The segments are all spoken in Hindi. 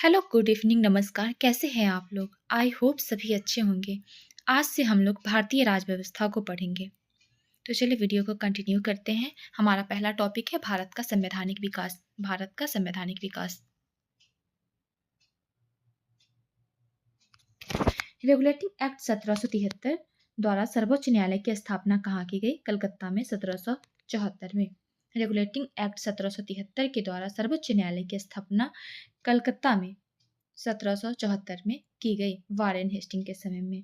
हेलो, गुड इवनिंग, नमस्कार। कैसे हैं आप लोग? आई होप सभी अच्छे होंगे। आज से हम लोग भारतीय राज व्यवस्था को पढ़ेंगे। तो चलिए वीडियो को कंटिन्यू करते हैं। हमारा पहला टॉपिक है भारत का संवैधानिक विकास। भारत का संवैधानिक विकास। रेगुलेटिंग एक्ट 1773 द्वारा सर्वोच्च न्यायालय की स्थापना कहाँ की गई? कलकत्ता में 1774 में। रेगुलेटिंग एक्ट 1773 के द्वारा सर्वोच्च न्यायालय की स्थापना कलकत्ता में 1774 में की गई, वारेन हेस्टिंग के समय में।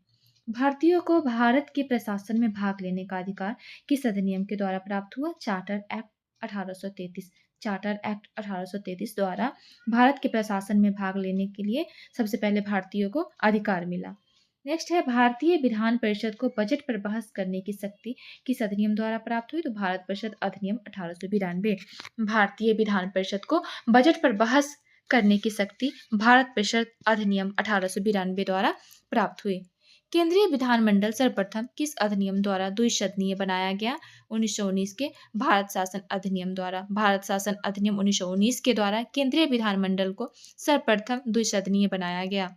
भारतीयों को भारत के प्रशासन में भाग लेने का अधिकार किस अधिनियम के द्वारा प्राप्त हुआ? Charter act 1833। चार्टर एक्ट 1833 द्वारा भारत के प्रशासन में भाग लेने के लिए सबसे पहले भारतीयों को अधिकार मिला। नेक्स्ट है भारतीय विधान परिषद को बजट पर बहस करने की शक्ति किस अधिनियम द्वारा प्राप्त हुई? तो भारत परिषद अधिनियम 1892। भारतीय विधान परिषद को बजट पर बहस करने की शक्ति भारत परिषद अधिनियम 1892 द्वारा प्राप्त हुई। केंद्रीय विधानमंडल सर्वप्रथम किस अधिनियम द्वारा द्विसदनीय बनाया गया? 1919 के भारत शासन अधिनियम द्वारा। भारत शासन अधिनियम 1919 के द्वारा केंद्रीय विधानमंडल को सर्वप्रथम द्विसदनीय बनाया गया।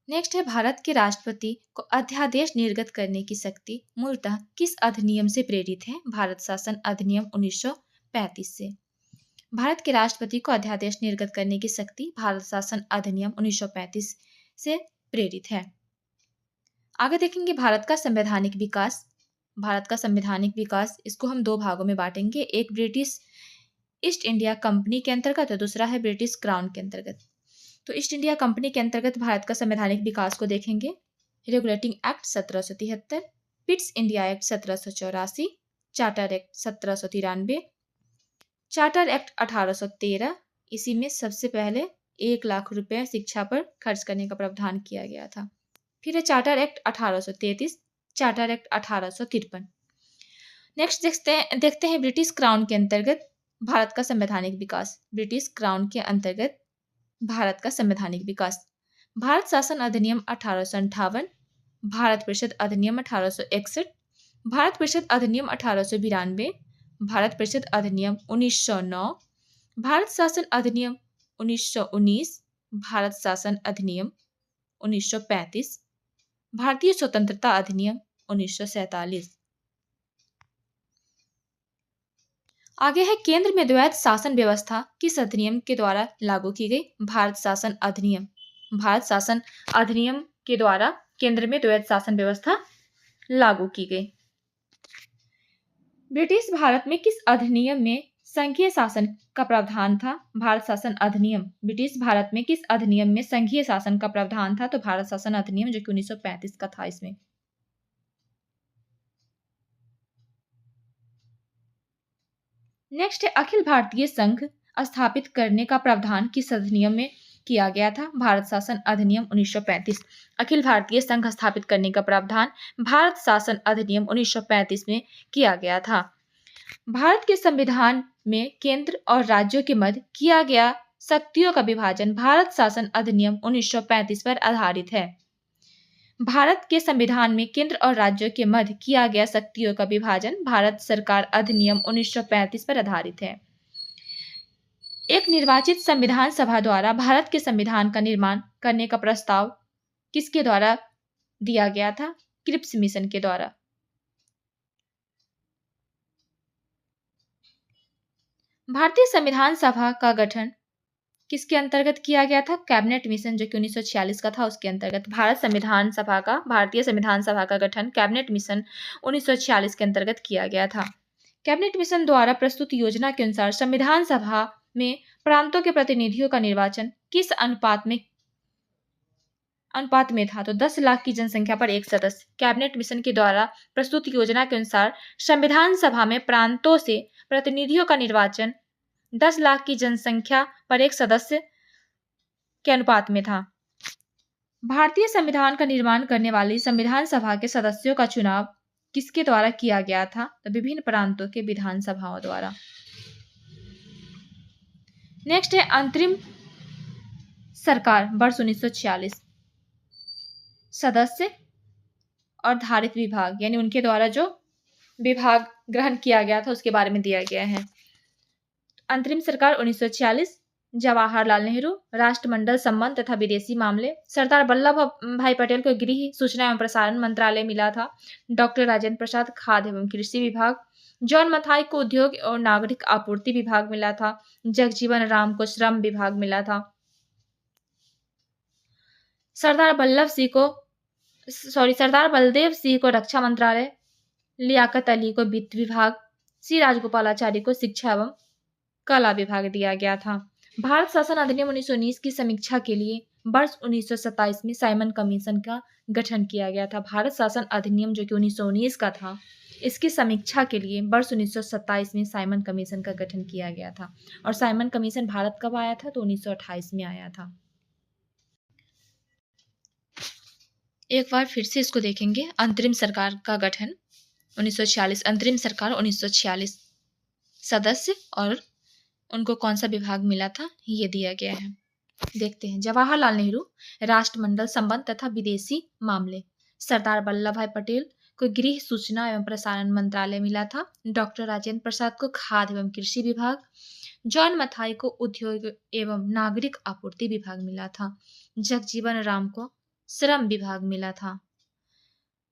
नेक्स्ट है भारत के राष्ट्रपति को अध्यादेश निर्गत करने की शक्ति मूलतः किस अधिनियम से प्रेरित है? भारत शासन अधिनियम 1935 से। भारत के राष्ट्रपति को अध्यादेश निर्गत करने की शक्ति भारत शासन अधिनियम 1935 से प्रेरित है। आगे देखेंगे भारत का संवैधानिक विकास। भारत का संवैधानिक विकास, इसको हम दो भागों में बांटेंगे। एक ब्रिटिश ईस्ट इंडिया कंपनी के अंतर्गत और दूसरा है ब्रिटिश क्राउन के अंतर्गत। तो ईस्ट इंडिया कंपनी के अंतर्गत भारत का संवैधानिक विकास को देखेंगे। Regulating act 1773, Pitt's India act 1784, charter act 1793, charter act 1813। इसी में सबसे पहले 1 लाख रुपए शिक्षा पर खर्च करने का प्रावधान किया गया था। फिर है charter act 1833, charter act 1853। Next देखते हैं ब्रिटिश क्राउन के अंतर्गत भारत का संवैधानिक विकास। ब्रिटिश क्राउन के अंतर्गत भारत का संवैधानिक विकास। भारत शासन अधिनियम 1858, भारत परिषद अधिनियम 1861, भारत परिषद अधिनियम 1892, भारत परिषद अधिनियम 1909, भारत शासन अधिनियम 1919, भारत शासन अधिनियम 1935, भारतीय स्वतंत्रता अधिनियम 1947। आगे है केंद्र में द्वैध शासन व्यवस्था किस अधिनियम के द्वारा लागू की गई? भारत शासन अधिनियम। भारत शासन अधिनियम के द्वारा केंद्र में द्वैध शासन व्यवस्था लागू की गई। ब्रिटिश भारत में किस अधिनियम में संघीय शासन का प्रावधान था? भारत शासन अधिनियम। ब्रिटिश भारत में किस अधिनियम में संघीय शासन का प्रावधान था? तो भारत शासन अधिनियम, जो कि 1935 का था। इसमें नेक्स्ट है अखिल भारतीय संघ स्थापित करने का प्रावधान किस अधिनियम में किया गया था? भारत शासन अधिनियम 1935। अखिल भारतीय संघ स्थापित करने का प्रावधान भारत शासन अधिनियम 1935 में किया गया था। भारत के संविधान में केंद्र और राज्यों के मध्य किया गया शक्तियों का विभाजन भारत शासन अधिनियम 1935 पर आधारित है। भारत के संविधान में केंद्र और राज्यों के मध्य किया गया शक्तियों का विभाजन भारत सरकार अधिनियम 1935 पर आधारित है। एक निर्वाचित संविधान सभा द्वारा भारत के संविधान का निर्माण करने का प्रस्ताव किसके द्वारा दिया गया था? क्रिप्स मिशन के द्वारा। भारतीय संविधान सभा का गठन किसके अंतर्गत किया गया था? कैबिनेट मिशन, जो कि 1946 का था, उसके अंतर्गत। भारतीय संविधान सभा का गठन कैबिनेट मिशन 1946 के अंतर्गत किया गया था। कैबिनेट मिशन द्वारा प्रस्तुत योजना के अनुसार संविधान सभा में प्रांतों के प्रतिनिधियों का निर्वाचन किस अनुपात में था? तो 10 लाख की जनसंख्या पर एक सदस्य। कैबिनेट मिशन के द्वारा प्रस्तुत योजना के अनुसार संविधान सभा में प्रांतों से प्रतिनिधियों का निर्वाचन 10 लाख की जनसंख्या पर एक सदस्य के अनुपात में था। भारतीय संविधान का निर्माण करने वाली संविधान सभा के सदस्यों का चुनाव किसके द्वारा किया गया था? तो विभिन्न प्रांतों के विधानसभाओं द्वारा। नेक्स्ट है अंतरिम सरकार वर्ष 1946। सदस्य और धारित विभाग, यानी उनके द्वारा जो विभाग ग्रहण किया गया था उसके बारे में दिया गया है। अंतरिम सरकार 1946, जवाहरलाल नेहरू, राष्ट्रमंडल संबंध तथा विदेशी मामले। सरदार वल्लभ भाई पटेल को गृह सूचना एवं प्रसारण मंत्रालय मिला था। डॉक्टर राजेंद्र प्रसाद खाद्य एवं कृषि विभाग। जॉन मथाई को उद्योग और नागरिक आपूर्ति विभाग मिला था। जगजीवन राम को श्रम विभाग मिला था। सरदार बलदेव सिंह को रक्षा मंत्रालय, लियाकत अली को वित्त विभाग, सी राजगोपालाचारी को शिक्षा एवं कला विभाग दिया गया था। भारत शासन अधिनियम 1919 की समीक्षा के लिए वर्ष 1927 में साइमन कमीशन का गठन किया गया था। भारत शासन अधिनियम जो कि 1919 का था, इसकी समीक्षा के लिए वर्ष 1927 में साइमन कमीशन का गठन किया गया था। और साइमन कमीशन भारत कब आया था? तो 1928 में आया था। एक बार फिर से इसको देखेंगे। अंतरिम सरकार का गठन 1946, अंतरिम सरकार 1946, सदस्य और उनको कौन सा विभाग मिला था ये दिया गया है। देखते हैं। जवाहरलाल नेहरू, राष्ट्रमंडल संबंध तथा विदेशी मामले। सरदार वल्लभ भाई पटेल को गृह सूचना एवं प्रसारण मंत्रालय मिला था। डॉक्टर राजेंद्र प्रसाद को खाद्य एवं कृषि विभाग। जॉन मथाई को उद्योग एवं नागरिक आपूर्ति विभाग मिला था। जगजीवन राम को श्रम विभाग मिला था।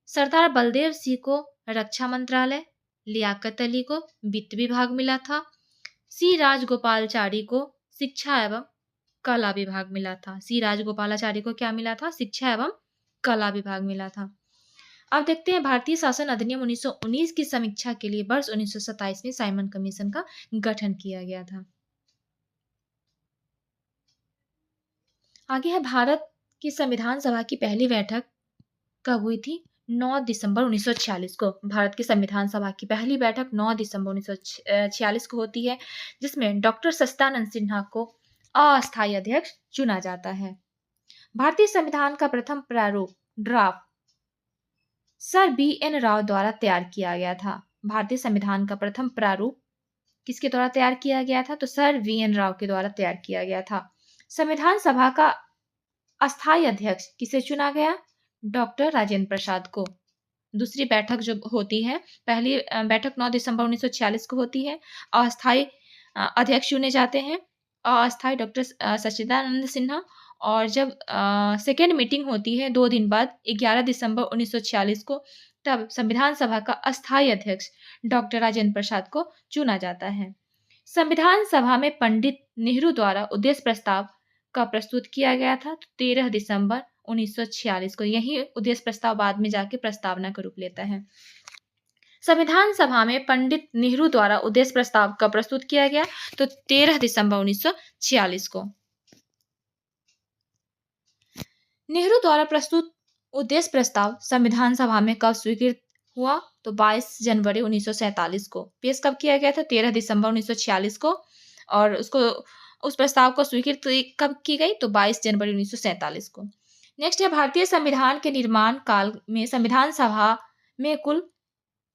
सरदार बलदेव सिंह को रक्षा मंत्रालय, लियाकत अली को वित्त विभाग मिला था। सी राजगोपालाचारी को शिक्षा एवं कला विभाग मिला था। सी राजगोपालाचारी को क्या मिला था? शिक्षा एवं कला विभाग मिला था। अब देखते हैं भारतीय शासन अधिनियम 1919 की समीक्षा के लिए वर्ष 1927 में साइमन कमीशन का गठन किया गया था। आगे है भारत की संविधान सभा की पहली बैठक कब हुई थी? 9 दिसंबर 1946 को। भारत की संविधान सभा की पहली बैठक 9 दिसंबर 1946 को होती है, जिसमें डॉक्टर सच्चिदानंद सिन्हा को अस्थायी अध्यक्ष चुना जाता है। भारतीय संविधान का प्रथम प्रारूप ड्राफ्ट सर BN राव द्वारा तैयार किया गया था। भारतीय संविधान का प्रथम प्रारूप किसके द्वारा तैयार किया गया था? तो सर VN राव के द्वारा तैयार किया गया था। संविधान सभा का अस्थायी अध्यक्ष किसे चुना गया? डॉक्टर राजेंद्र प्रसाद को। दूसरी बैठक जो होती है, पहली बैठक 9 दिसंबर 1946 को होती है। अस्थायी अध्यक्ष चुने जाते हैं, अस्थायी डॉक्टर सच्चिदानंद सिन्हा। और जब सेकेंड मीटिंग होती है 2 दिन बाद 11 दिसंबर 1946 को, तब संविधान सभा का अस्थायी अध्यक्ष डॉक्टर राजेंद्र प्रसाद को चुना जाता है। संविधान सभा में पंडित नेहरू द्वारा उद्देश्य प्रस्ताव का प्रस्तुत किया गया था 13 दिसंबर 1946 को। यही उद्देश्य प्रस्ताव बाद में जाके प्रस्तावना का रूप लेता है। संविधान सभा में पंडित नेहरू द्वारा उद्देश्य प्रस्ताव का प्रस्तुत किया गया तो 13 दिसंबर 1946 को। नेहरू द्वारा प्रस्तुत उद्देश्य प्रस्ताव संविधान सभा में कब स्वीकृत हुआ? तो 22 जनवरी 1947 को। पेश कब किया गया था? 13 दिसंबर 1946 को। और उस प्रस्ताव को स्वीकृत कब की गई? तो 22 जनवरी 1947 को। नेक्स्ट है भारतीय संविधान के निर्माण काल में संविधान सभा में कुल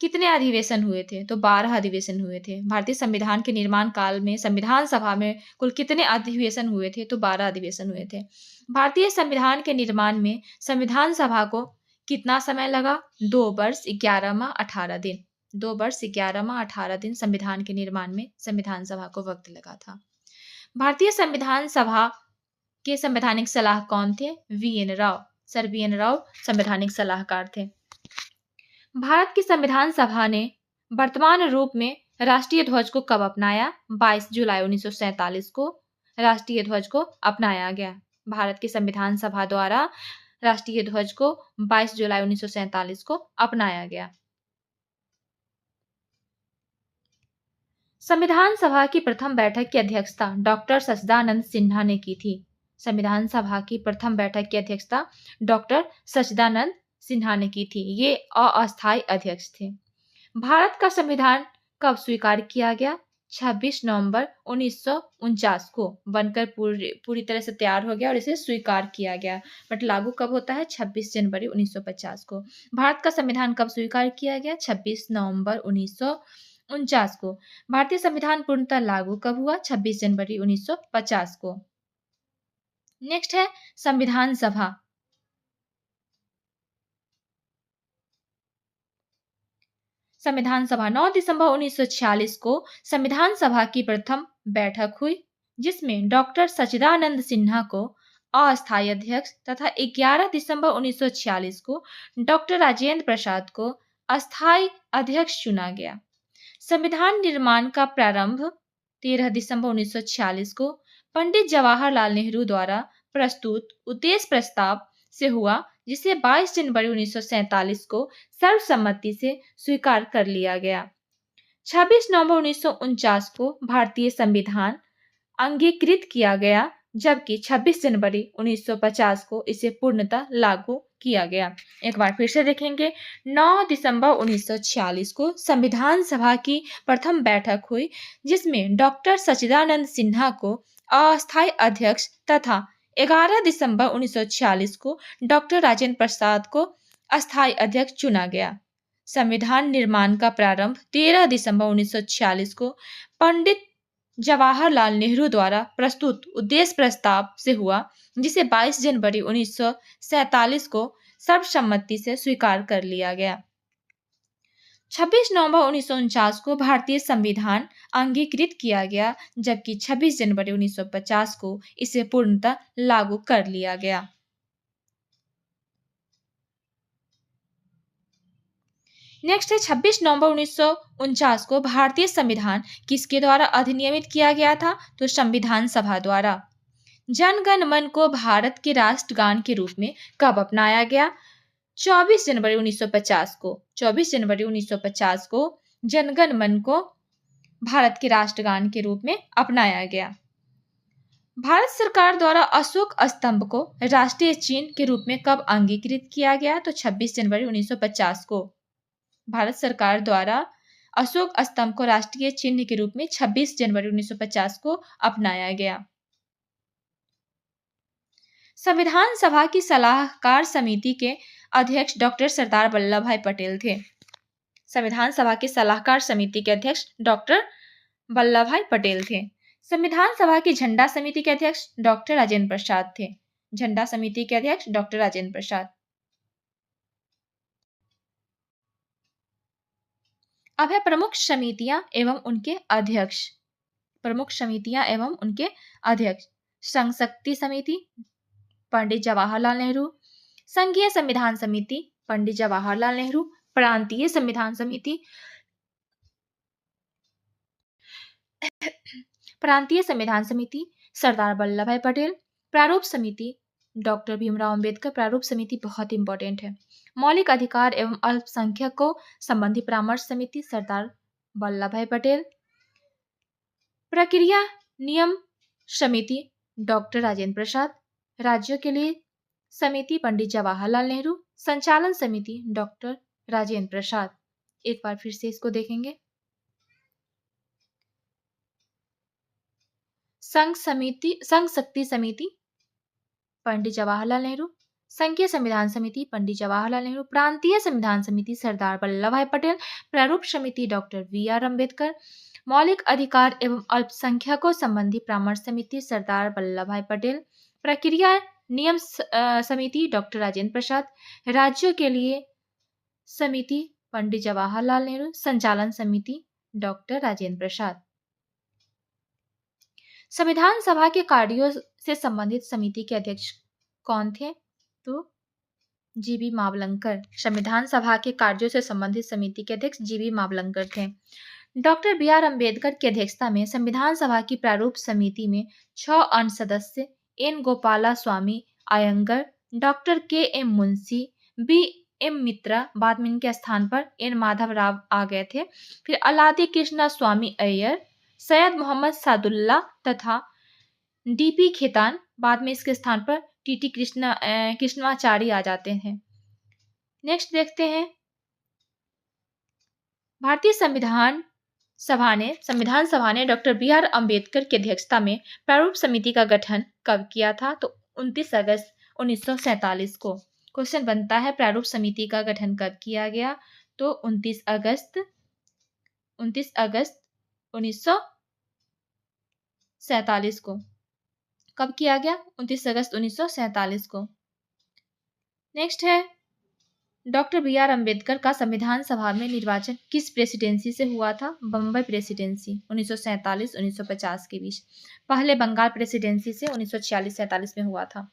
कितने अधिवेशन हुए थे? तो 12 अधिवेशन हुए थे। भारतीय संविधान के निर्माण काल में संविधान सभा में कुल कितने अधिवेशन हुए थे? तो 12 अधिवेशन हुए थे। भारतीय संविधान के निर्माण में संविधान सभा को कितना समय लगा? 2 वर्ष 11 माह 18 दिन। 2 वर्ष 11 माह 18 दिन संविधान के निर्माण में संविधान सभा को वक्त लगा था। भारतीय संविधान सभा के संवैधानिक सलाह कौन थे? VN Rao. Sir VN Rao संवैधानिक सलाहकार थे। भारत की संविधान सभा ने वर्तमान रूप में राष्ट्रीय ध्वज को कब अपनाया? 22 जुलाई 1947 को राष्ट्रीय ध्वज को अपनाया गया। भारत की संविधान सभा द्वारा राष्ट्रीय ध्वज को 22 जुलाई 1947 को अपनाया गया। संविधान सभा की प्रथम बैठक की अध्यक्षता डॉक्टर सच्चिदानंद सिन्हा ने की थी। संविधान सभा की प्रथम बैठक की अध्यक्षता डॉक्टर सच्चिदानंद सिन्हा ने की थी। ये अस्थायी अध्यक्ष थे। भारत का संविधान कब स्वीकार किया गया? 26 नवंबर 1949 को बनकर पूरी तरह से तैयार हो गया और इसे स्वीकार किया गया। बट लागू कब होता है? 26 जनवरी 1950 को। भारत का संविधान कब स्वीकार किया गया? 26 नवंबर 1949 को। भारतीय संविधान पूर्णतः लागू कब हुआ? 26 जनवरी 1950 को। नेक्स्ट है संविधान सभा। संविधान सभा 9 दिसंबर 1946 को संविधान सभा की प्रथम बैठक हुई, जिसमें डॉक्टर सच्चिदानंद सिन्हा को अस्थायी अध्यक्ष तथा 11 दिसंबर 1946 को डॉक्टर राजेंद्र प्रसाद को अस्थायी अध्यक्ष चुना गया। संविधान निर्माण का प्रारंभ 13 दिसंबर 1946 को पंडित जवाहरलाल नेहरू द्वारा प्रस्तुत उद्देश्य प्रस्ताव से हुआ, जिसे 22 जनवरी 1947 को सर्वसम्मति से स्वीकार कर लिया गया। 26 नवंबर 1949 को भारतीय संविधान अंगीकृत किया गया, जबकि 26 जनवरी 1950 को इसे पूर्णतः लागू किया गया। एक बार फिर से देखेंगे। 9 दिसंबर 1946 को संविधान सभा की प्रथम बैठक हुई, जिसमें डॉक्टर सच्चिदानंद सिन्हा को अस्थायी अध्यक्ष तथा 11 दिसंबर 1946 को डॉक्टर राजेंद्र प्रसाद को अस्थायी अध्यक्ष चुना गया। संविधान निर्माण का प्रारंभ 13 दिसंबर 1946 को पंडित जवाहरलाल नेहरू द्वारा प्रस्तुत उद्देश्य प्रस्ताव से हुआ, जिसे 22 जनवरी 1947 को सर्वसम्मति से स्वीकार कर लिया गया। 26 नवंबर 1949 को भारतीय संविधान अंगीकृत किया गया, जबकि 26 जनवरी 1950 को इसे पूर्णतः लागू कर लिया गया। नेक्स्ट है 26 नवंबर 1949 को भारतीय संविधान किसके द्वारा अधिनियमित किया गया था? तो संविधान सभा द्वारा। जन गण मन को भारत के राष्ट्रगान के रूप में कब अपनाया गया? 24 जनवरी 1950 को। 24 जनवरी 1950 को जनगण मन को भारत के राष्ट्रगान के रूप में अपनाया गया। भारत सरकार द्वारा अशोक स्तंभ को राष्ट्रीय चिन्ह के रूप में कब अंगीकृत किया गया? तो 26 जनवरी 1950 को। भारत सरकार द्वारा अशोक स्तंभ को राष्ट्रीय चिन्ह के रूप में 26 जनवरी 1950 को अपनाया गया। संविधान सभा की सलाहकार समिति के अध्यक्ष डॉक्टर सरदार वल्लभ भाई पटेल थे। संविधान सभा की सलाहकार समिति के अध्यक्ष डॉक्टर वल्लभ भाई पटेल थे। संविधान सभा की झंडा समिति के अध्यक्ष डॉक्टर राजेंद्र प्रसाद थे। झंडा समिति के अध्यक्ष डॉक्टर राजेंद्र प्रसाद। अब है प्रमुख समितियां एवं उनके अध्यक्ष। प्रमुख समितियां एवं उनके अध्यक्ष। संघ शक्ति समिति पंडित जवाहरलाल नेहरू, संघीय संविधान समिति पंडित जवाहरलाल नेहरू, प्रांतीय संविधान समिति सरदार वल्लभ भाई पटेल, प्रारूप समिति डॉक्टर भीमराव अंबेडकर। प्रारूप समिति बहुत इंपॉर्टेंट है। मौलिक अधिकार एवं अल्पसंख्यकों संबंधी परामर्श समिति सरदार वल्लभ भाई पटेल, प्रक्रिया नियम समिति डॉक्टर राजेंद्र प्रसाद, राज्यों के लिए समिति पंडित जवाहरलाल नेहरू, संचालन समिति डॉक्टर राजेंद्र प्रसाद। एक बार फिर से इसको देखेंगे। संघ शक्ति समिति पंडित जवाहरलाल नेहरू, संघीय संविधान समिति पंडित जवाहरलाल नेहरू, प्रांतीय संविधान समिति सरदार वल्लभ भाई पटेल, प्रारूप समिति डॉक्टर BR अम्बेडकर, मौलिक अधिकार एवं अल्पसंख्यकों संबंधी परामर्श समिति सरदार वल्लभ भाई पटेल, प्रक्रिया नियम समिति डॉक्टर राजेंद्र प्रसाद, राज्यों के लिए समिति पंडित जवाहरलाल नेहरू, संचालन समिति डॉक्टर राजेंद्र प्रसाद। संविधान सभा के कार्यों से संबंधित समिति के अध्यक्ष कौन थे? तो जीबी मावलंकर। संविधान सभा के कार्यों से संबंधित समिति के अध्यक्ष जीबी मावलंकर थे। डॉक्टर BR अम्बेडकर की अध्यक्षता में संविधान सभा की प्रारूप समिति में 6 अन्य सदस्य N Gopala Swami Ayyangar, doctor KM Munshi, BM Mitra, बाद में इनके स्थान पर N माधव राव आ गए थे। फिर अलादी कृष्णा स्वामी अय्यर, सैयद मोहम्मद सादुल्ला तथा DP खेतान, बाद में इसके स्थान पर TT कृष्णाचारी आ जाते हैं। नेक्स्ट देखते हैं। भारतीय संविधान सभा ने डॉक्टर BR अम्बेडकर की अध्यक्षता में प्रारूप समिति का गठन कब किया था? तो 29 अगस्त 1947 को। क्वेश्चन बनता है प्रारूप समिति का गठन कब किया गया? तो 29 अगस्त 1947 को। कब किया गया? 29 अगस्त 1947 को। नेक्स्ट है डॉक्टर बी आर अम्बेडकर का संविधान सभा में निर्वाचन किस प्रेसिडेंसी से हुआ था? बम्बई प्रेसिडेंसी 1947-1950 के बीच। पहले बंगाल प्रेसिडेंसी से 1946-47 में हुआ था।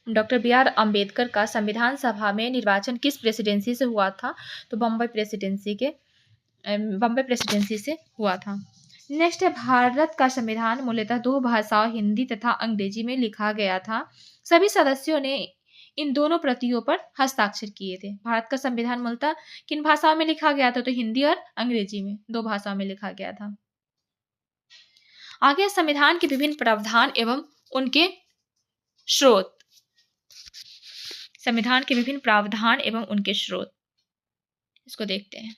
डॉक्टर बी आर अम्बेडकर का संविधान सभा में निर्वाचन किस प्रेसिडेंसी से हुआ था? तो बम्बई प्रेसिडेंसी से हुआ था। नेक्स्ट है, भारत का संविधान मूलतः दो भाषाओं हिंदी तथा अंग्रेजी में लिखा गया था। सभी सदस्यों ने इन दोनों प्रतियों पर हस्ताक्षर किए थे। भारत का संविधान मूलतः किन भाषाओं में लिखा गया था? तो हिंदी और अंग्रेजी में, दो भाषाओं में लिखा गया था। आगे संविधान के विभिन्न प्रावधान एवं उनके स्रोत। संविधान के विभिन्न प्रावधान एवं उनके स्रोत, इसको देखते हैं।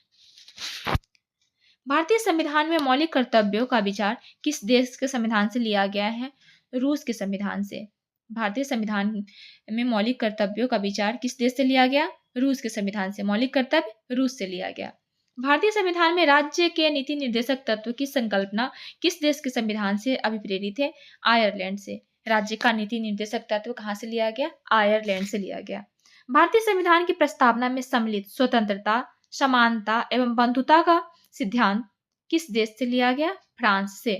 भारतीय संविधान में मौलिक कर्तव्यों का विचार किस देश के संविधान से लिया गया है? रूस के संविधान से। भारतीय संविधान में मौलिक कर्तव्यों का विचार किस देश से लिया गया? रूस के संविधान से। मौलिक कर्तव्य रूस से लिया गया। भारतीय संविधान में राज्य के नीति निर्देशक तत्व की संकल्पना किस देश के संविधान से अभिप्रेरित है? आयरलैंड से। राज्य का नीति निर्देशक तत्व कहाँ से लिया गया? आयरलैंड से लिया गया। भारतीय संविधान की प्रस्तावना में सम्मिलित स्वतंत्रता, समानता एवं बंधुता का सिद्धांत किस देश से लिया गया? फ्रांस से।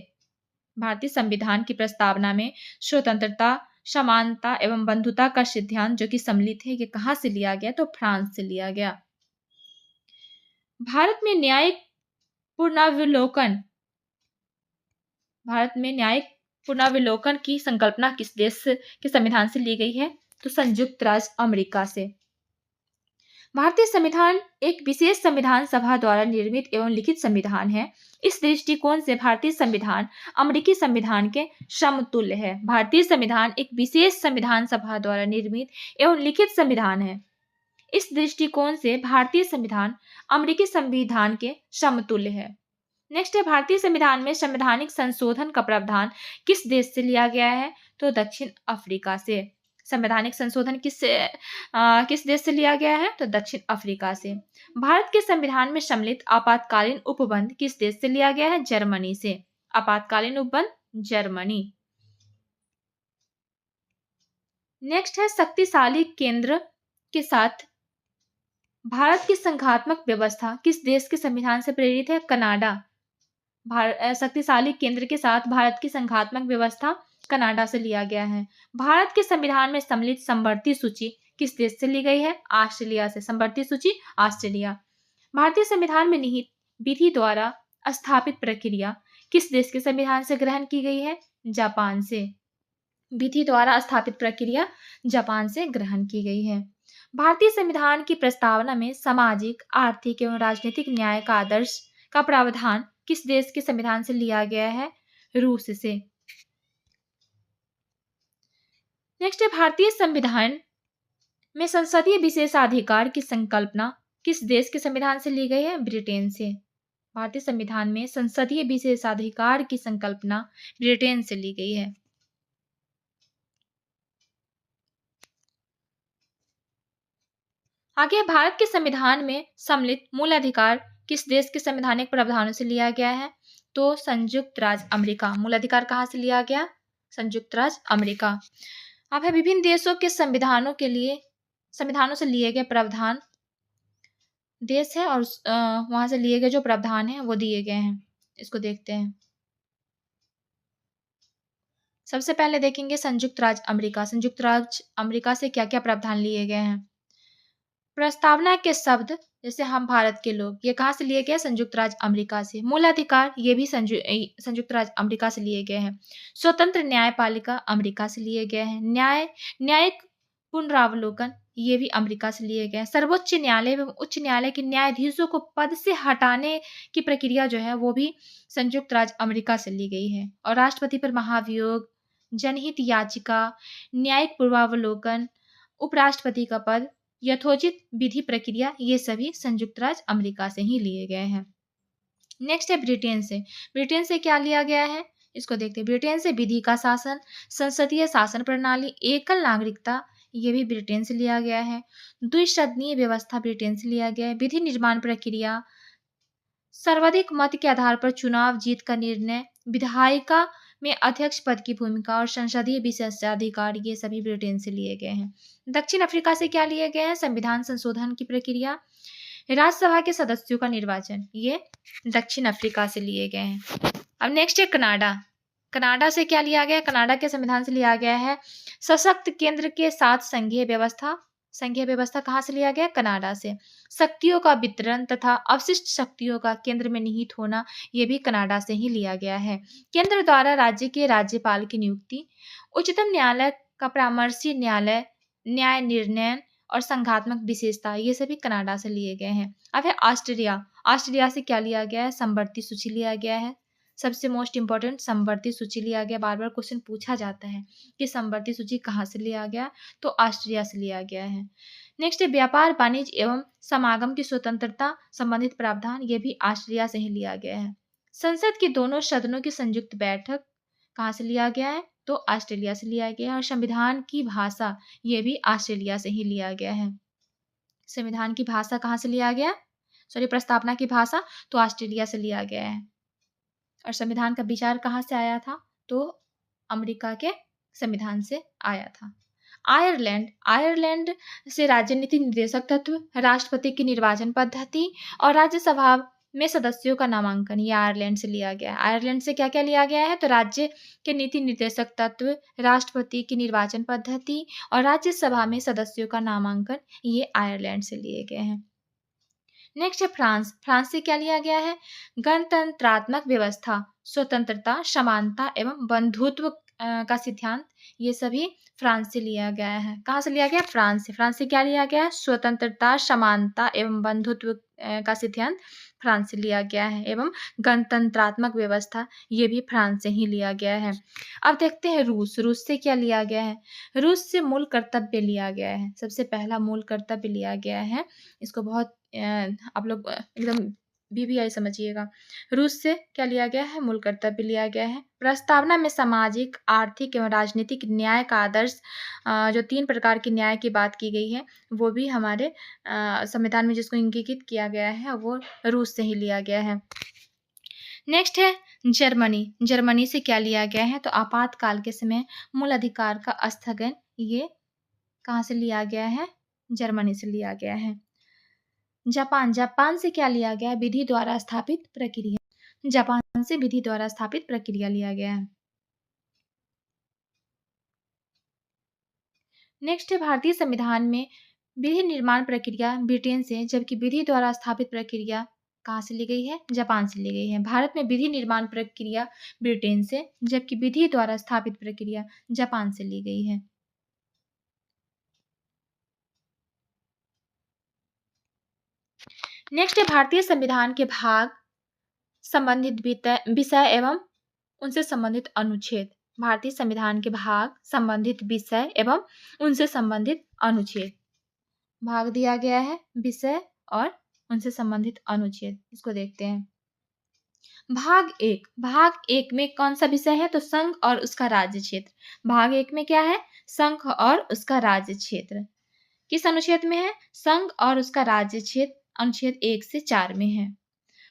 भारतीय संविधान की प्रस्तावना में स्वतंत्रता, समानता एवं बंधुता का सिद्धांत जो कि सम्मिलित है, ये कहाँ से लिया गया? तो फ्रांस से लिया गया। भारत में न्यायिक पुनर्विलोकन की संकल्पना किस देश के संविधान से ली गई है? तो संयुक्त राज्य अमेरिका से। भारतीय संविधान एक विशेष संविधान सभा द्वारा निर्मित एवं लिखित संविधान है। इस दृष्टिकोण से भारतीय संविधान अमेरिकी संविधान के समतुल्य है। भारतीय संविधान एक विशेष संविधान सभा द्वारा निर्मित एवं लिखित संविधान है। इस दृष्टिकोण से भारतीय संविधान अमेरिकी संविधान के समतुल्य है। नेक्स्ट है, भारतीय संविधान में संवैधानिक संशोधन का प्रावधान किस देश से लिया गया है? तो दक्षिण अफ्रीका से। संवैधानिक संशोधन किस देश से लिया गया है? तो दक्षिण अफ्रीका से। भारत के संविधान में सम्मिलित आपातकालीन उपबंध किस देश से लिया गया है? जर्मनी से। आपातकालीन उपबंध जर्मनी। नेक्स्ट है, शक्तिशाली केंद्र के साथ भारत की संघात्मक व्यवस्था किस देश के संविधान से प्रेरित है? कनाडा। शक्तिशाली केंद्र के साथ भारत की संघात्मक व्यवस्था कनाडा से लिया गया है। भारत के संविधान में सम्मिलित समवर्ती सूची किस देश से ली गई है? ऑस्ट्रेलिया से। समवर्ती सूची ऑस्ट्रेलिया। भारतीय संविधान में निहित विधि द्वारा स्थापित प्रक्रिया किस देश के संविधान से ग्रहण की गई है? जापान से। विधि द्वारा स्थापित प्रक्रिया जापान से ग्रहण की गई है। भारतीय संविधान की प्रस्तावना में सामाजिक, आर्थिक एवं राजनीतिक न्याय का आदर्श का प्रावधान किस देश के संविधान से लिया गया है? रूस से। नेक्स्ट है, भारतीय संविधान में संसदीय विशेषाधिकार की संकल्पना किस देश के संविधान से ली गई है? ब्रिटेन से। भारतीय संविधान में संसदीय विशेषाधिकार की संकल्पना ब्रिटेन से ली गई है। आगे, भारत के संविधान में सम्मिलित मूल अधिकार किस देश के संवैधानिक प्रावधानों से लिया गया है? तो संयुक्त राज्य अमेरिका। मूल अधिकार कहाँ से लिया गया? संयुक्त राज्य अमेरिका। अब है, विभिन्न देशों के संविधानों से लिए गए प्रावधान देश है और वहां से लिए गए जो प्रावधान है वो दिए गए हैं। इसको देखते हैं। सबसे पहले देखेंगे संयुक्त राज्य अमेरिका। संयुक्त राज्य अमेरिका से क्या क्या प्रावधान लिए गए हैं? प्रस्तावना के शब्द जैसे हम भारत के लोग, ये कहाँ से लिए गए? संयुक्त राज्य अमेरिका से। मूल अधिकार ये भी संयुक्त राज्य अमेरिका से लिए गए हैं। स्वतंत्र न्यायपालिका अमेरिका से लिए गए हैं। न्यायिक पुनरावलोकन ये भी अमेरिका से लिए गए हैं। सर्वोच्च न्यायालय एवं उच्च न्यायालय के न्यायाधीशों को पद से हटाने की प्रक्रिया जो है वो भी संयुक्त राज्य अमेरिका से ली गई है। और राष्ट्रपति पर महाभियोग, जनहित याचिका, न्यायिक पूर्वावलोकन, उपराष्ट्रपति का पद, यथोचित विधि प्रक्रिया, ये सभी संयुक्त राज्य अमेरिका से ही लिए गए हैं। नेक्स्ट है ब्रिटेन से। ब्रिटेन से क्या लिया गया है? इसको देखते हैं। ब्रिटेन से विधि का शासन, संसदीय शासन प्रणाली, एकल नागरिकता, ये भी ब्रिटेन से लिया गया है। द्विसदनीय व्यवस्था ब्रिटेन से लिया गया है। विधि निर्माण प्रक्रिया, सर्वाधिक मत के आधार पर चुनाव जीत का निर्णय, विधायिका में अध्यक्ष पद की भूमिका और संसदीय विशेषाधिकार ये सभी ब्रिटेन से लिए गए हैं। दक्षिण अफ्रीका से क्या लिए गए हैं? संविधान संशोधन की प्रक्रिया, राज्यसभा के सदस्यों का निर्वाचन, ये दक्षिण अफ्रीका से लिए गए हैं। अब नेक्स्ट है कनाडा। कनाडा से क्या लिया गया है? कनाडा के संविधान से लिया गया है सशक्त केंद्र के साथ संघीय व्यवस्था। संघीय व्यवस्था कहाँ से लिया गया? कनाडा से। शक्तियों का वितरण तथा अवशिष्ट शक्तियों का केंद्र में निहित होना, यह भी कनाडा से ही लिया गया है। केंद्र द्वारा राज्य के राज्यपाल की नियुक्ति, उच्चतम न्यायालय का परामर्शी न्यायालय, न्याय निर्णय और संघात्मक विशेषता, ये सभी कनाडा से लिए गए हैं। अब है ऑस्ट्रेलिया। ऑस्ट्रेलिया से क्या लिया गया है? समवर्ती सूची लिया गया है। सबसे मोस्ट इंपॉर्टेंट समवर्ती सूची लिया गया। बार बार क्वेश्चन पूछा जाता है कि समवर्ती सूची कहाँ से लिया गया, तो ऑस्ट्रिया से लिया गया है। नेक्स्ट है व्यापार, वाणिज्य एवं समागम की स्वतंत्रता संबंधित प्रावधान, ये भी ऑस्ट्रिया से ही लिया गया है। संसद के दोनों सदनों की संयुक्त बैठक कहाँ से लिया गया है? तो ऑस्ट्रेलिया से लिया गया है। और संविधान की भाषा, ये भी ऑस्ट्रेलिया से ही लिया गया है। संविधान की भाषा कहाँ से लिया गया? सॉरी, प्रस्तावना की भाषा तो ऑस्ट्रेलिया से लिया गया है। और संविधान का विचार कहाँ से आया था? तो अमेरिका के संविधान से आया था। आयरलैंड। आयरलैंड से राजनीति निर्देशक तत्व, राष्ट्रपति की निर्वाचन पद्धति और राज्यसभा में सदस्यों का नामांकन, ये आयरलैंड से लिया गया है। आयरलैंड से क्या क्या लिया गया है? तो राज्य के नीति निर्देशक तत्व, राष्ट्रपति की निर्वाचन पद्धति और राज्यसभा में सदस्यों का नामांकन, ये आयरलैंड से लिए गए हैं। नेक्स्ट है फ्रांस। फ्रांस से क्या लिया गया है? गणतंत्रात्मक व्यवस्था, स्वतंत्रता, समानता एवं बंधुत्व का सिद्धांत, ये सभी फ्रांस से लिया गया है। कहाँ से लिया गया? फ्रांस से। फ्रांस से क्या लिया गया है? स्वतंत्रता, समानता एवं बंधुत्व का सिद्धांत फ्रांस से लिया गया है। एवं गणतंत्रात्मक व्यवस्था, ये भी फ्रांस से ही लिया गया है। अब देखते हैं रूस। रूस से क्या लिया गया है? रूस से मूल कर्तव्य लिया गया है। सबसे पहला मूल कर्तव्य लिया गया है। इसको बहुत आप लोग एकदम बीबीआई समझिएगा। रूस से क्या लिया गया है? मूल कर्तव्य लिया गया है। प्रस्तावना में सामाजिक, आर्थिक एवं राजनीतिक न्याय का आदर्श, जो 3 प्रकार के न्याय की बात की गई है, वो भी हमारे संविधान में जिसको इंगित किया गया है, वो रूस से ही लिया गया है। नेक्स्ट है जर्मनी। जर्मनी से क्या लिया गया है? तो आपातकाल के समय मूल अधिकार का स्थगन, ये कहाँ से लिया गया है? जर्मनी से लिया गया है। जापान। जापान से क्या लिया गया? विधि द्वारा स्थापित प्रक्रिया। जापान से विधि द्वारा स्थापित प्रक्रिया लिया गया है। नेक्स्ट है भारतीय संविधान में विधि निर्माण प्रक्रिया ब्रिटेन से, जबकि विधि द्वारा स्थापित प्रक्रिया कहाँ से ली गई है? जापान से ली गई है। भारत में विधि निर्माण प्रक्रिया ब्रिटेन से, जबकि विधि द्वारा स्थापित प्रक्रिया जापान से ली गई है। नेक्स्ट है भारतीय संविधान के भाग, संबंधित विषय एवं उनसे संबंधित अनुच्छेद। भारतीय संविधान के भाग, संबंधित विषय एवं उनसे संबंधित अनुच्छेद। भाग दिया गया है, विषय और उनसे संबंधित अनुच्छेद। इसको देखते हैं। भाग 1। भाग 1 में कौन सा विषय है? तो संघ और उसका राज्य क्षेत्र। भाग 1 में क्या है? संघ और उसका राज्य क्षेत्र। किस अनुच्छेद में है? संघ और उसका राज्य क्षेत्र अनुच्छेद 1 से 4 में है।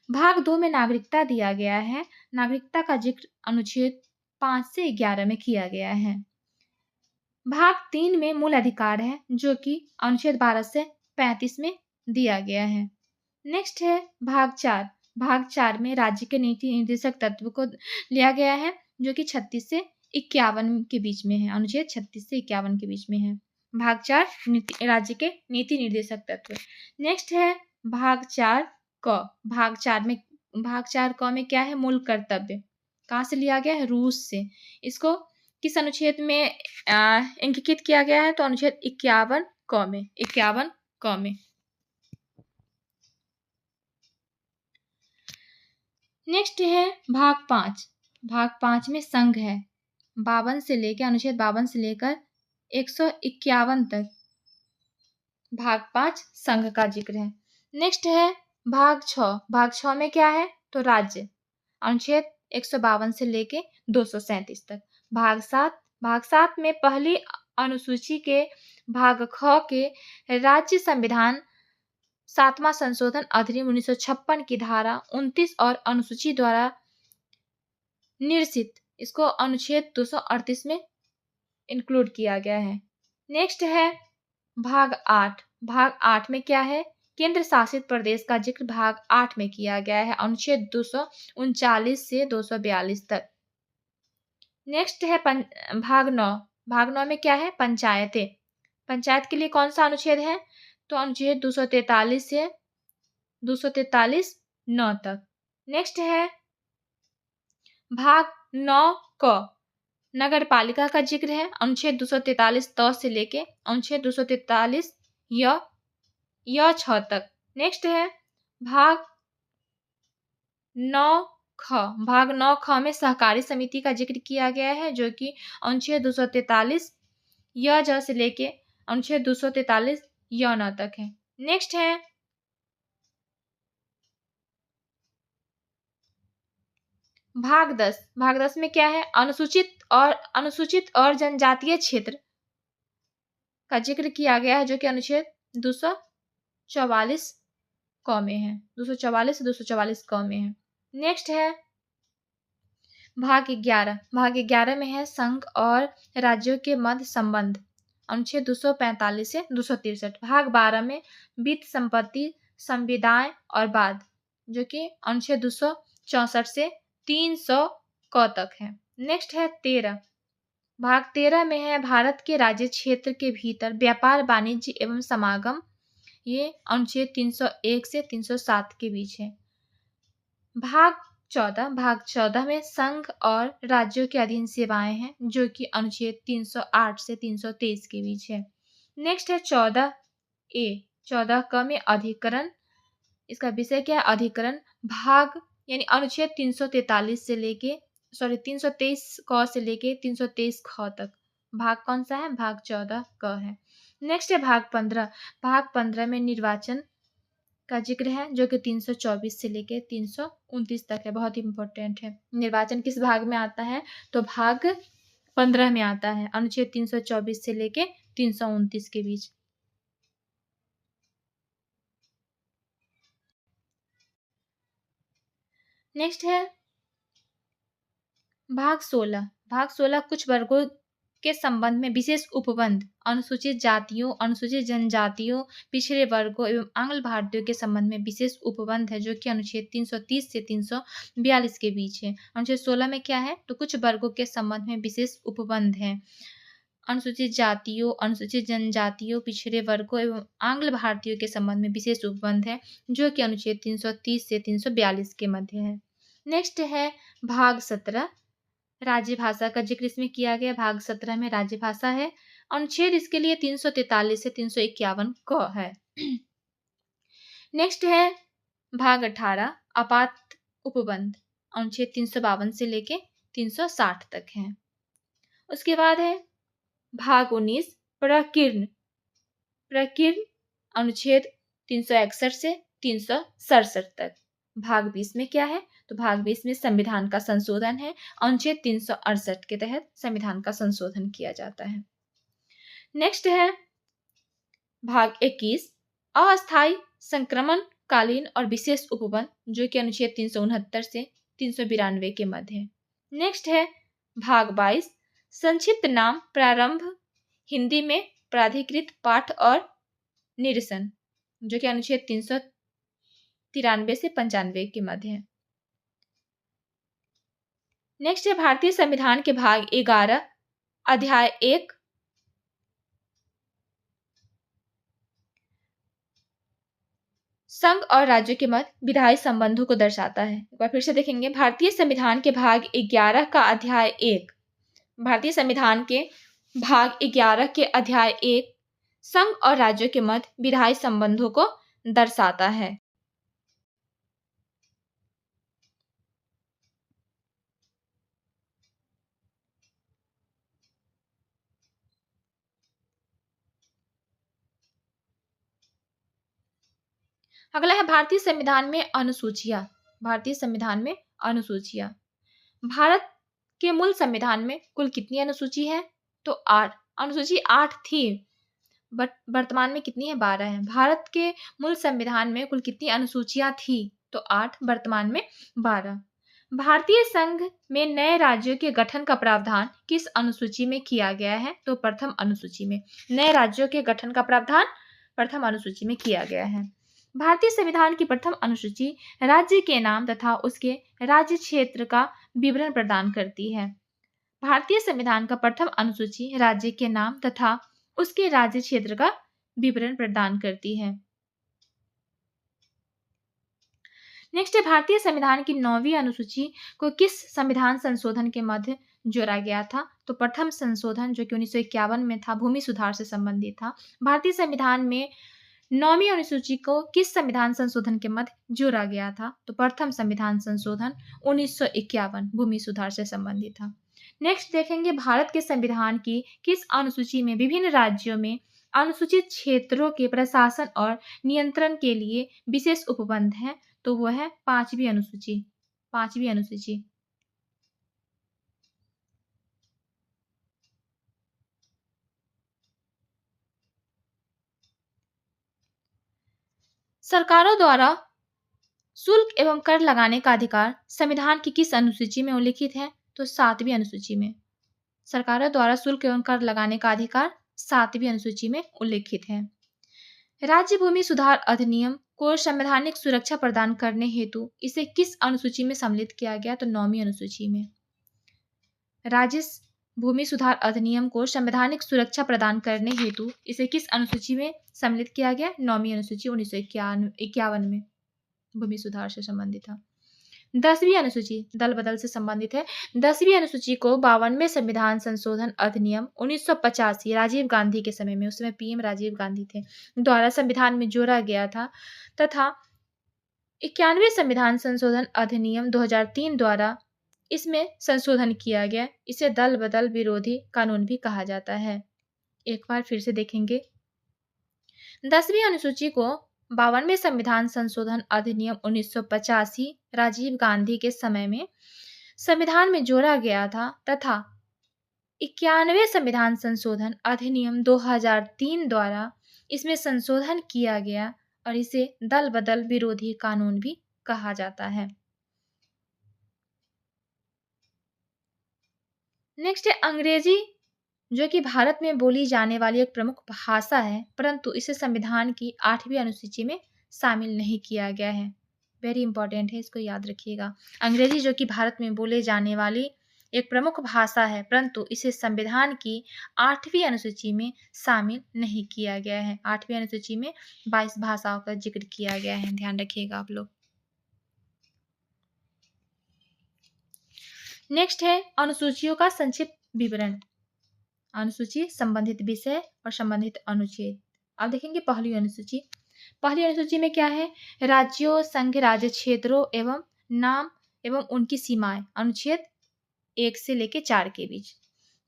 भाग 2 में नागरिकता दिया गया है। नागरिकता का जिक्र अनुच्छेद 5 से 11 में किया गया है। भाग 3 में मूल अधिकार है, जो कि अनुच्छेद 12 से 35 में दिया गया है। नेक्स्ट है भाग 4। भाग 4 में राज्य के नीति निर्देशक तत्व को लिया गया है, जो कि 36 से 51 के बीच में है। अनुच्छेद 36 से 51 के बीच में है। भाग 4 राज्य के नीति निर्देशक तत्व। नेक्स्ट है भाग 4 क। भाग 4 क में क्या है? मूल कर्तव्य। कहाँ से लिया गया है? रूस से। इसको किस अनुच्छेद में अंकित किया गया है? तो अनुच्छेद 51 क में। 51 क में। नेक्स्ट है भाग 5। भाग 5 में संघ है। 52 से लेकर अनुच्छेद 52 से लेकर 151 तक भाग 5 संघ का जिक्र है। नेक्स्ट है भाग 6। भाग 6 में क्या है? तो राज्य। अनुच्छेद 152 से लेके 237 तक। भाग 7। भाग 7 में पहली अनुसूची के भाग ख के राज्य संविधान 7वां संशोधन अधिनियम 1956 की धारा 29 और अनुसूची द्वारा निर्सित इसको अनुच्छेद 238 में इंक्लूड किया गया है। नेक्स्ट है भाग 8। भाग 8 में क्या है? केंद्र शासित प्रदेश का जिक्र भाग 8 में किया गया है, अनुच्छेद 239 से 242 तक। नेक्स्ट है भाग 9। भाग 9 में क्या है? पंचायतें। पंचायत के लिए कौन सा अनुच्छेद है? तो अनुच्छेद 243 से 243 9 तक। नेक्स्ट है भाग 9 क। नगर पालिका का जिक्र है, अनुच्छेद 243 त से लेके अनुच्छेद 243 य 6 तक। नेक्स्ट है भाग 9 ख। भाग 9 ख में सहकारी समिति का जिक्र किया गया है, जो कि अनुच्छेद 243 य ज से लेके अनुच्छेद 243 य 9 तक है। नेक्स्ट है भाग 10। भाग 10 में क्या है? अनुसूचित और जनजातीय क्षेत्र का जिक्र किया गया है, जो कि अनुच्छेद 244 क में है। 244 से 244 क में है। नेक्स्ट है भाग 11। भाग 11 में है संघ और राज्यों के मध्य संबंध, अनुच्छेद 245 से 263। भाग 12 में वित्त, संपत्ति, संविदाएं और बाद, जो कि अनुच्छेद 264 से 300 क तक है। नेक्स्ट है 13। भाग 13 में है भारत के राज्य क्षेत्र के भीतर व्यापार, वाणिज्य एवं समागम, ये अनुच्छेद 301 से 307 के बीच है। भाग 14 में संघ और राज्यों के अधीन सेवाएं हैं, जो कि अनुच्छेद 308 से 323 के बीच है। नेक्स्ट है 14A। 14 क में अधिकरण। इसका विषय क्या है? अधिकरण। भाग यानी अनुच्छेद 323 क से लेके 323 ख तक। भाग कौन सा है? भाग 14 क है। नेक्स्ट है भाग 15। भाग 15 में निर्वाचन का जिक्र है, जो कि 324 से लेके 329 तक है। बहुत ही इंपॉर्टेंट है। निर्वाचन किस भाग में आता है? तो भाग 15 में आता है, अनुच्छेद 324 से लेके 329 के बीच। नेक्स्ट है भाग 16। भाग 16 कुछ वर्गों के संबंध में विशेष उपबंध, अनुसूचित जातियों, अनुसूचित जनजातियों, पिछड़े वर्गों एवं आंग्ल भारतीयों के संबंध में विशेष उपबंध है, जो कि अनुच्छेद 330 से 342 के बीच है। अनुच्छेद 16 में क्या है? तो कुछ वर्गों के संबंध में विशेष उपबंध है, अनुसूचित जातियों, अनुसूचित जनजातियों, पिछड़े वर्गों एवं आंग्ल भारतीयों के संबंध में विशेष उपबंध है, जो कि अनुच्छेद 330 से 342 के मध्य है। नेक्स्ट है भाग 17। राज्य भाषा का जिक्र इसमें किया गया। भाग 17 में राज्य भाषा है, अनुच्छेद इसके लिए 343 से 351 क है। नेक्स्ट है भाग 18 आपात उपबंध, अनुच्छेद 352 से लेके 360 तक है। उसके बाद है भाग 19 प्रकीर्ण। अनुच्छेद 361 से 367 तक। भाग 20 में क्या है? तो भाग 20 में संविधान का संशोधन है, अनुच्छेद 368 के तहत संविधान का संशोधन किया जाता है। नेक्स्ट है भाग 21 अस्थायी संक्रमण कालीन और विशेष उपबंध, जो कि अनुच्छेद 369 से 392 के मध्य है। नेक्स्ट है भाग 22 संक्षिप्त नाम प्रारंभ, हिंदी में प्राधिकृत पाठ और निरसन, जो कि अनुच्छेद 393 से 95 के मध्य है। नेक्स्ट है भारतीय संविधान के भाग 11 अध्याय 1 संघ और राज्यों के मध्य विधायी संबंधों को दर्शाता है। एक बार फिर से देखेंगे, भारतीय संविधान के भाग 11 का अध्याय 1। भारतीय संविधान के भाग 11 के अध्याय 1 संघ और राज्यों के मध्य विधायी संबंधों को दर्शाता है। अगला है भारतीय संविधान में अनुसूचियां। भारतीय संविधान में अनुसूचियां। भारत के मूल संविधान में कुल कितनी अनुसूची है? तो 8 अनुसूची 8 थी, बट वर्तमान में कितनी है? 12 है। भारत के मूल संविधान में कुल कितनी अनुसूचियां थी? तो 8, वर्तमान में 12। भारतीय संघ में नए राज्यों के गठन का प्रावधान किस अनुसूची में किया गया है? तो प्रथम अनुसूची में। नए राज्यों के गठन का प्रावधान प्रथम अनुसूची में किया गया है। भारतीय संविधान की प्रथम अनुसूची राज्य के नाम तथा उसके राज्य क्षेत्र का विवरण प्रदान करती है। भारतीय संविधान का प्रथम अनुसूची राज्य के नाम तथा उसके राज्य क्षेत्र का विवरण प्रदान करती है। नेक्स्ट है, भारतीय संविधान की 9वीं अनुसूची को किस संविधान संशोधन के मध्य जोड़ा गया था? तो प्रथम संशोधन जो कि 1951 में था, भूमि सुधार से संबंधित था। भारतीय संविधान में 9वीं अनुसूची को किस संविधान संशोधन के मध्य जोड़ा गया था? तो प्रथम संविधान संशोधन 1951 भूमि सुधार से संबंधित था। नेक्स्ट देखेंगे, भारत के संविधान की किस अनुसूची में विभिन्न राज्यों में अनुसूचित क्षेत्रों के प्रशासन और नियंत्रण के लिए विशेष उपबंध है? तो वो है 5वीं अनुसूची। 5वीं अनुसूची। सरकारों द्वारा शुल्क एवं कर लगाने का अधिकार संविधान की किस अनुसूची में उल्लिखित है? तो 7वीं अनुसूची में। सरकारों द्वारा शुल्क एवं कर लगाने का अधिकार 7वीं अनुसूची में उल्लिखित है। राज्य भूमि सुधार अधिनियम को संवैधानिक सुरक्षा प्रदान करने हेतु इसे किस अनुसूची में सम्मिलित किया गया? तो 9वीं अनुसूची में। राज्य भूमि सुधार अधिनियम को संवैधानिक सुरक्षा प्रदान करने हेतु इसे किस अनुसूची में सम्मिलित किया गया? 9वीं अनुसूची 1951 में भूमि सुधार से संबंधित था। 10वीं अनुसूची दल बदल से संबंधित है। 10वीं अनुसूची को 52वें संविधान संशोधन अधिनियम 1985 राजीव गांधी के समय में, उस समय पीएम राजीव गांधी थे, द्वारा संविधान में जोड़ा गया था तथा 91वें संविधान संशोधन अधिनियम 2003 द्वारा इसमें संशोधन किया गया। इसे दल बदल विरोधी कानून भी कहा जाता है। एक बार फिर से देखेंगे, 10वीं अनुसूची को 52वें संविधान संशोधन अधिनियम 1985 राजीव गांधी के समय में संविधान में जोड़ा गया था तथा 91वें संविधान संशोधन अधिनियम 2003 द्वारा इसमें संशोधन किया गया और इसे दल बदल विरोधी कानून भी कहा जाता है। नेक्स्ट है, अंग्रेजी जो कि भारत में बोली जाने वाली एक प्रमुख भाषा है, परंतु इसे संविधान की 8वीं अनुसूची में शामिल नहीं किया गया है। वेरी इंपॉर्टेंट है, इसको याद रखिएगा। अंग्रेजी जो कि भारत में बोले जाने वाली एक प्रमुख भाषा है, परंतु इसे संविधान की 8वीं अनुसूची में शामिल नहीं किया गया है। 8वीं अनुसूची में 22 भाषाओं का जिक्र किया गया है, ध्यान रखिएगा आप लोग। नेक्स्ट है, अनुसूचियों का संक्षिप्त विवरण। अनुसूची, संबंधित विषय और संबंधित अनुच्छेद। अब देखेंगे पहली अनुसूची। पहली अनुसूची में क्या है? राज्यों, संघ राज्य क्षेत्रों एवं नाम एवं उनकी सीमाएं, अनुच्छेद 1 से लेकर 4 के बीच।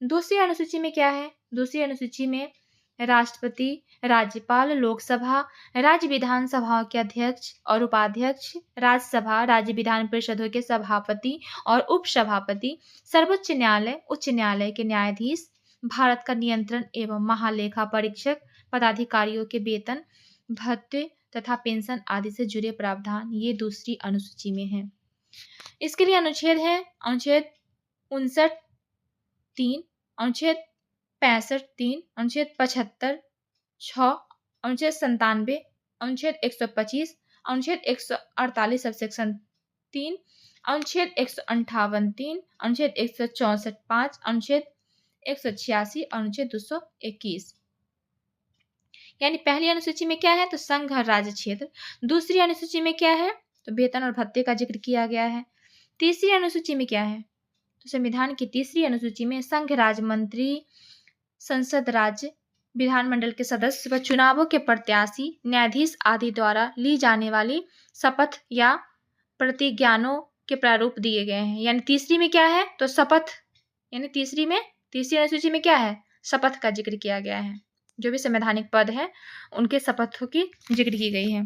दूसरी अनुसूची में क्या है? दूसरी अनुसूची में राष्ट्रपति, राज्यपाल, लोकसभा, राज्य विधानसभाओं के अध्यक्ष और उपाध्यक्ष, राज्यसभा, राज्य विधान परिषदों के सभापति और उपसभापति, सर्वोच्च न्यायालय, उच्च न्यायालय के न्यायाधीश, भारत का नियंत्रण एवं महालेखा परीक्षक, पदाधिकारियों के वेतन, भत्ते तथा पेंशन आदि से जुड़े प्रावधान, ये दूसरी अनुसूची में है। इसके लिए अनुच्छेद है, अनुच्छेद 59(3), अनुच्छेद 65(3), अनुच्छेद 75(6), अनुच्छेद 97, अनुच्छेद 125, अनुच्छेद 148 सबसेक्शन 3, अनुच्छेद 158(3), अनुच्छेद 164(5), अनुच्छेद 186, अनुच्छेद 221। यानी पहली अनुसूची में क्या है? तो संघ और राज्य क्षेत्र। दूसरी अनुसूची में क्या है? तो वेतन और भत्ते का जिक्र किया गया है। तीसरी अनुसूची में क्या है? तो संविधान की तीसरी अनुसूची में संघ राज्य मंत्री, संसद, राज्य विधानमंडल के सदस्य व चुनावों के प्रत्याशी, न्यायाधीश आदि द्वारा ली जाने वाली शपथ या प्रतिज्ञानों के प्रारूप दिए गए हैं। यानी तीसरी में क्या है? तो शपथ, यानी तीसरी अनुसूची में क्या है? शपथ का जिक्र किया गया है। जो भी संवैधानिक पद है उनके शपथों की जिक्र की गई है।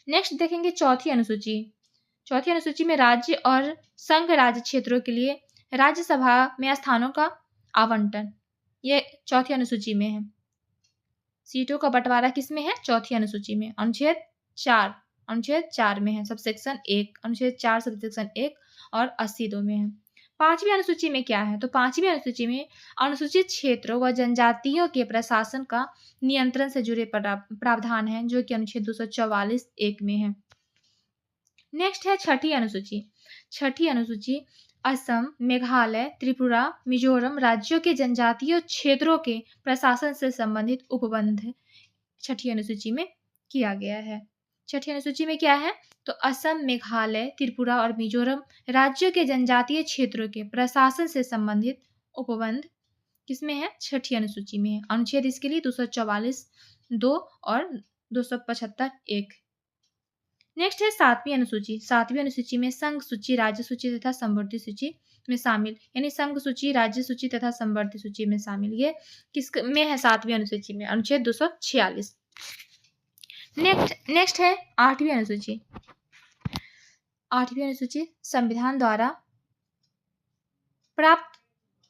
नेक्स्ट देखेंगे चौथी अनुसूची। चौथी अनुसूची में राज्य और संघ राज्य क्षेत्रों के लिए राज्यसभा में स्थानों का आवंटन, ये चौथी अनुसूची में है। सीटों का बंटवारा किस में है? चौथी अनुसूची में, अनुच्छेद 4। अनुच्छेद 4 में है, सबसेक्शन 1, अनुच्छेद 4 सबसेक्शन 1 और 80(2) में है। 5वीं अनुसूची में क्या है? तो 5वीं अनुसूची में अनुसूचित क्षेत्रों व जनजातियों के प्रशासन का नियंत्रण से जुड़े प्रावधान हैं, जो कि अनुच्छेद 244 1 में है। नेक्स्ट है छठी अनुसूची। छठी अनुसूची असम, मेघालय, त्रिपुरा, मिजोरम राज्यों के जनजातीय क्षेत्रों के प्रशासन से संबंधित उपबंध छठी अनुसूची में किया गया है। छठी अनुसूची में क्या है? तो असम, मेघालय, त्रिपुरा और मिजोरम राज्यों के जनजातीय क्षेत्रों के प्रशासन से संबंधित उपबंध किसमें है? छठी अनुसूची में है। अनुच्छेद इसके लिए 244 2 और 275 1। नेक्स्ट है 7वीं अनुसूची। 7वीं अनुसूची में संघ सूची, राज्य सूची तथा संवर्ती सूची में शामिल, यानी संघ सूची, राज्य सूची तथा संवर्ती सूची में शामिल। ये किस में है? 7वीं अनुसूची में, अनुच्छेद 246। नेक्स्ट है 8वीं अनुसूची। 8वीं अनुसूची संविधान द्वारा प्राप्त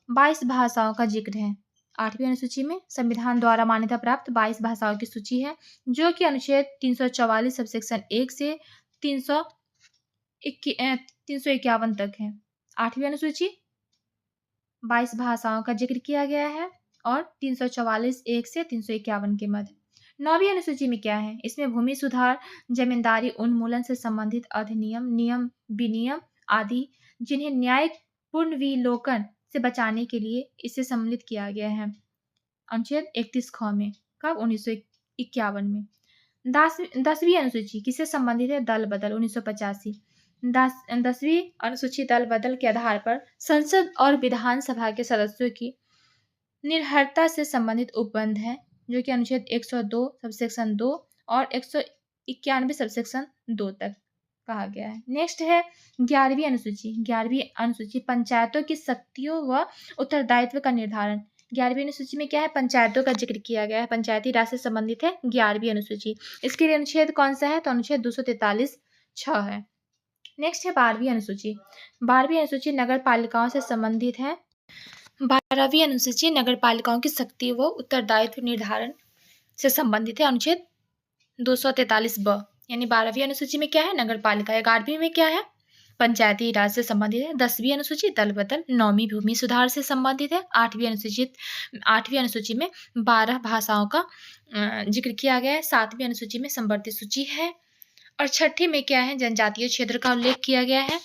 22 भाषाओं का जिक्र है। 8वीं अनुसूची में संविधान द्वारा मान्यता प्राप्त 22 भाषाओं की सूची है, जो कि अनुच्छेद 344 सबसेक्शन 1 से 351 तक है। 8वीं अनुसूची 22 भाषाओं का जिक्र किया गया है और 344 1 से 351 के मध्य। 9वीं अनुसूची में क्या है? इसमें भूमि सुधार, जमींदारी उन्मूलन से संबंधित अधिनियम, नियम, विनियम आदि जिन्हें न्यायिक पुनर्विलोकन से बचाने के लिए इसे सम्मिलित किया गया है, अनुच्छेद 31 ख में, कब? 1951 में। 10वीं अनुसूची किससे संबंधित है? दल बदल, 1985। 10वीं अनुसूची दल बदल के आधार पर संसद और विधानसभा के सदस्यों की निर्भरता से संबंधित उपबंध है, जो कि अनुच्छेद 102 सबसेक्शन 2 और 191 सबसेक्शन 2 तक कहा गया है। नेक्स्ट है 11वीं अनुसूची। 11वीं अनुसूची पंचायतों की शक्तियों व उत्तरदायित्व का निर्धारण। 11वीं अनुसूची में क्या है? पंचायतों का जिक्र किया गया है, पंचायती राज से संबंधित है 11वीं अनुसूची। इसके लिए अनुच्छेद कौन सा है? तो अनुच्छेद 243 6 है। नेक्स्ट है 12वीं अनुसूची। 12वीं अनुसूची नगर पालिकाओं से संबंधित है। 12वीं अनुसूची नगर पालिकाओं की शक्ति व उत्तरदायित्व निर्धारण से संबंधित है, अनुच्छेद 243 ब, यानी 12वीं अनुसूची में क्या है? नगर पालिका। 11वीं में क्या है? पंचायती राज से संबंधित है। 10वीं अनुसूची दल बदल। 9वीं भूमि सुधार से संबंधित है। 8वीं अनुसूची में 12 भाषाओं का जिक्र किया गया है। 7वीं अनुसूची में संवर्ती सूची है और छठी में क्या है? जनजातीय क्षेत्र का उल्लेख किया गया है।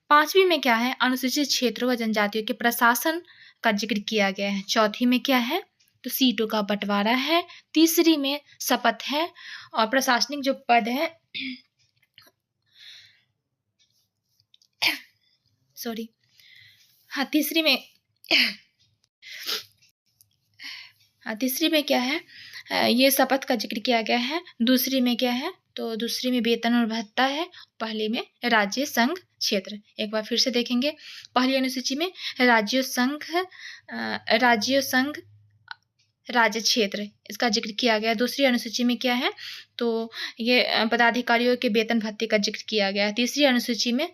5वीं में क्या है? अनुसूचित क्षेत्रों व जनजातियों के प्रशासन का जिक्र किया गया है। 4थी में क्या है? तो सीटों का बंटवारा है। 3री में शपथ है और प्रशासनिक जो पद है सॉरी हाँ तीसरी में क्या है? ये शपथ का जिक्र किया गया है। दूसरी में क्या है? तो दूसरी में वेतन और भत्ता है। पहली में राज्य संघ क्षेत्र। एक बार फिर से देखेंगे। पहली अनुसूची में राज्य संघ राज्य क्षेत्र इसका जिक्र किया गया। दूसरी अनुसूची में क्या है? तो ये पदाधिकारियों के वेतन भत्ते का जिक्र किया गया है। तीसरी अनुसूची में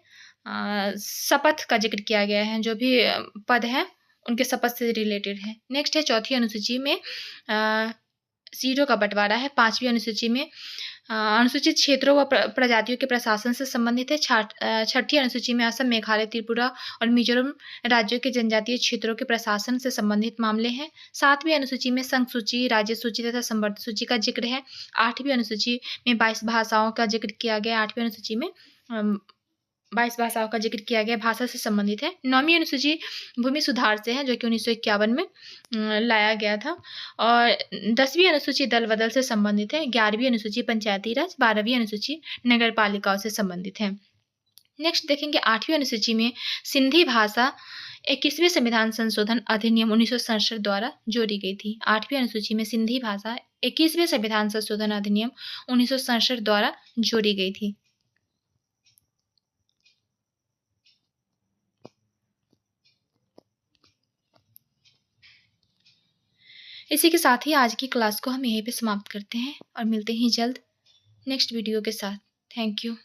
शपथ का जिक्र किया गया है, जो भी पद है उनके शपथ से रिलेटेड है। नेक्स्ट है 4थी अनुसूची में सीटों का बंटवारा है। 5वीं अनुसूची में अनुसूचित क्षेत्रों व प्रजातियों के प्रशासन से संबंधित है। 6ठी अनुसूची में असम, मेघालय, त्रिपुरा और मिजोरम राज्यों के जनजातीय क्षेत्रों के प्रशासन से संबंधित मामले हैं। 7वीं अनुसूची में संघ सूची, राज्य सूची तथा संवर्ती सूची का जिक्र है। 8वीं अनुसूची में 22 भाषाओं का जिक्र किया गया। 8वीं अनुसूची में 22 भाषाओं का जिक्र किया गया, भाषा से संबंधित है। 9वीं अनुसूची भूमि सुधार से है, जो कि 1951 में लाया गया था। और 10वीं अनुसूची दल बदल से संबंधित है। 11वीं अनुसूची पंचायती राज। 12वीं अनुसूची नगर पालिकाओं से संबंधित है। नेक्स्ट देखेंगे 8वीं अनुसूची में सिंधी भाषा 21वें संविधान संशोधन अधिनियम 1967 द्वारा जोड़ी गई थी। 8वीं अनुसूची में सिंधी भाषा 21वें संविधान संशोधन अधिनियम 1967 द्वारा जोड़ी गई थी। इसी के साथ ही आज की क्लास को हम यहीं पे समाप्त करते हैं और मिलते हैं जल्द नेक्स्ट वीडियो के साथ। Thank you.